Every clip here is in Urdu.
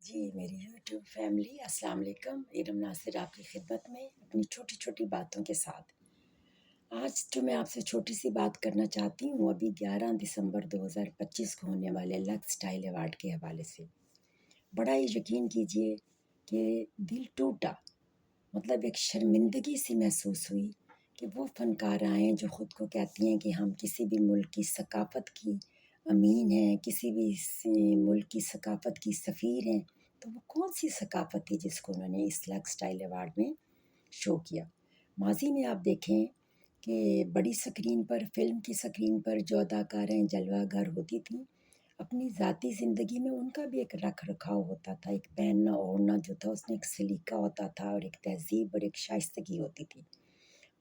جی میری یوٹیوب فیملی السلام علیکم. ارم ناصر آپ کی خدمت میں اپنی چھوٹی چھوٹی باتوں کے ساتھ. آج جو میں آپ سے چھوٹی سی بات کرنا چاہتی ہوں ابھی 11 دسمبر 2025 کو ہونے والے لکس اسٹائل ایوارڈ کے حوالے سے. بڑا ہی یقین کیجئے کہ دل ٹوٹا، مطلب ایک شرمندگی سی محسوس ہوئی کہ وہ فنکار آئیں جو خود کو کہتی ہیں کہ ہم کسی بھی ملک کی ثقافت کی امین ہیں، کسی بھی ملک کی ثقافت کی سفیر ہیں. تو وہ کون سی ثقافت تھی جس کو انہوں نے اس لکس اسٹائل ایوارڈ میں شو کیا؟ ماضی میں آپ دیکھیں کہ بڑی سکرین پر، فلم کی سکرین پر جو اداکاریں جلوہ گر ہوتی تھیں، اپنی ذاتی زندگی میں ان کا بھی ایک رکھ رکھاؤ ہوتا تھا، ایک پہننا اوڑھنا جو تھا اس میں ایک سلیقہ ہوتا تھا اور ایک تہذیب اور ایک شائستگی ہوتی تھی.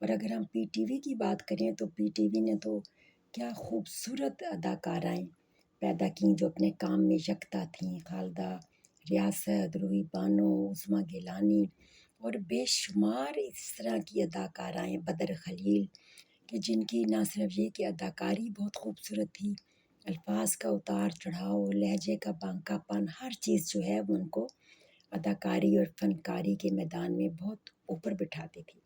اور اگر ہم پی ٹی وی کی بات کریں تو پی ٹی وی نے تو کیا خوبصورت اداکارائیں پیدا کیں جو اپنے کام میں یکتا تھیں. خالدہ ریاست، روحی بانو، عظمیٰ گیلانی اور بے شمار اس طرح کی اداکارائیں، بدر خلیل، کہ جن کی نہ صرف یہ کہ اداکاری بہت خوبصورت تھی، الفاظ کا اتار چڑھاؤ، لہجے کا بانکا پن، ہر چیز جو ہے وہ ان کو اداکاری اور فنکاری کے میدان میں بہت اوپر بٹھاتی تھی.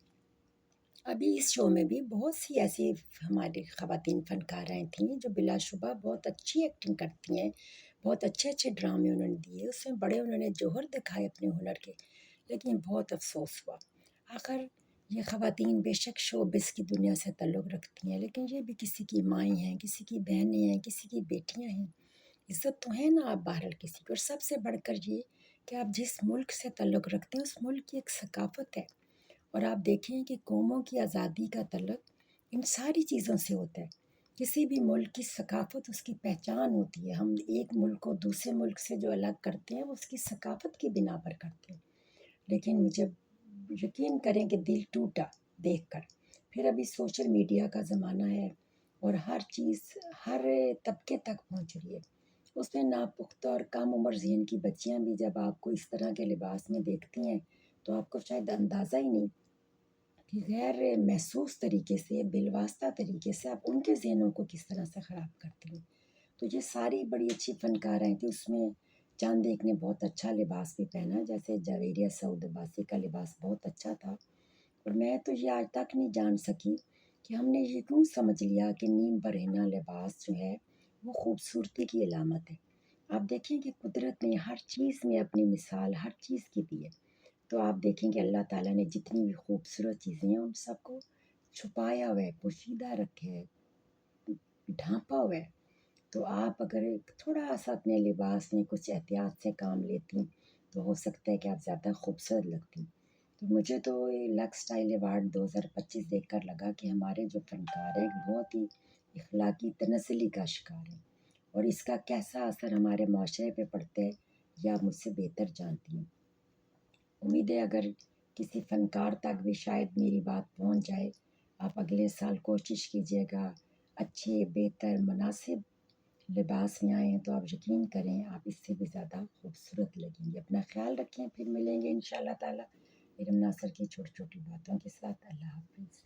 ابھی اس شو میں بھی بہت سی ایسی ہماری خواتین فنکارائیں تھیں جو بلا شبہ بہت اچھی ایکٹنگ کرتی ہیں، بہت اچھے اچھے ڈرامے انہوں نے دیے، اس میں بڑے انہوں نے جوہر دکھائے اپنے ہنر کے. لیکن بہت افسوس ہوا. آخر یہ خواتین بے شک شو بس کی دنیا سے تعلق رکھتی ہیں، لیکن یہ بھی کسی کی مائیں ہیں، کسی کی بہنیں ہیں، کسی کی بیٹیاں ہیں. عزت تو ہے نا آپ باہر کسی کی. اور سب سے بڑھ کر یہ کہ آپ جس ملک سے تعلق رکھتے ہیں اس ملک کی ایک ثقافت ہے. اور آپ دیکھیں کہ قوموں کی آزادی کا تعلق ان ساری چیزوں سے ہوتا ہے. کسی بھی ملک کی ثقافت اس کی پہچان ہوتی ہے. ہم ایک ملک کو دوسرے ملک سے جو الگ کرتے ہیں وہ اس کی ثقافت کی بنا پر کرتے ہیں. لیکن مجھے یقین کریں کہ دل ٹوٹا دیکھ کر. پھر ابھی سوشل میڈیا کا زمانہ ہے اور ہر چیز ہر طبقے تک پہنچ رہی ہے. اس میں ناپختہ اور کم عمر ذہن کی بچیاں بھی جب آپ کو اس طرح کے لباس میں دیکھتی ہیں تو آپ کو شاید اندازہ ہی نہیں کہ غیر محسوس طریقے سے، بالواسطہ طریقے سے آپ ان کے ذہنوں کو کس طرح سے خراب کرتی ہیں. تو یہ ساری بڑی اچھی فنکاریں تھیں. اس میں چاند ایک نے بہت اچھا لباس بھی پہنا، جیسے جاویریہ سعود عباسی کا لباس بہت اچھا تھا. اور میں تو یہ آج تک نہیں جان سکی کہ ہم نے یہ کیوں سمجھ لیا کہ نیم برہنہ لباس جو ہے وہ خوبصورتی کی علامت ہے. آپ دیکھیں کہ قدرت نے ہر چیز میں اپنی مثال ہر چیز کی دی ہے. تو آپ دیکھیں کہ اللہ تعالیٰ نے جتنی بھی خوبصورت چیزیں ہیں ان سب کو چھپایا ہوا ہے، پوشیدہ رکھے ہے، ڈھانپا ہوا ہے. تو آپ اگر تھوڑا سا اپنے لباس میں کچھ احتیاط سے کام لیتی تو ہو سکتا ہے کہ آپ زیادہ خوبصورت لگتی. تو مجھے تو یہ لکس اسٹائل ایوارڈ 2025 دیکھ کر لگا کہ ہمارے جو فنکار ہیں بہت ہی اخلاقی تنزلی کا شکار ہیں. اور اس کا کیسا اثر ہمارے معاشرے پہ پڑتا ہے یہ آپ مجھ سے بہتر جانتی ہیں. امید ہے اگر کسی فنکار تک بھی شاید میری بات پہنچ جائے. آپ اگلے سال کوشش کیجیے گا اچھے، بہتر، مناسب لباس میں آئیں تو آپ یقین کریں آپ اس سے بھی زیادہ خوبصورت لگیں گے. اپنا خیال رکھیں، پھر ملیں گے انشاءاللہ تعالیٰ ارم ناصر کی چھوٹی چھوٹی باتوں کے ساتھ. اللہ حافظ.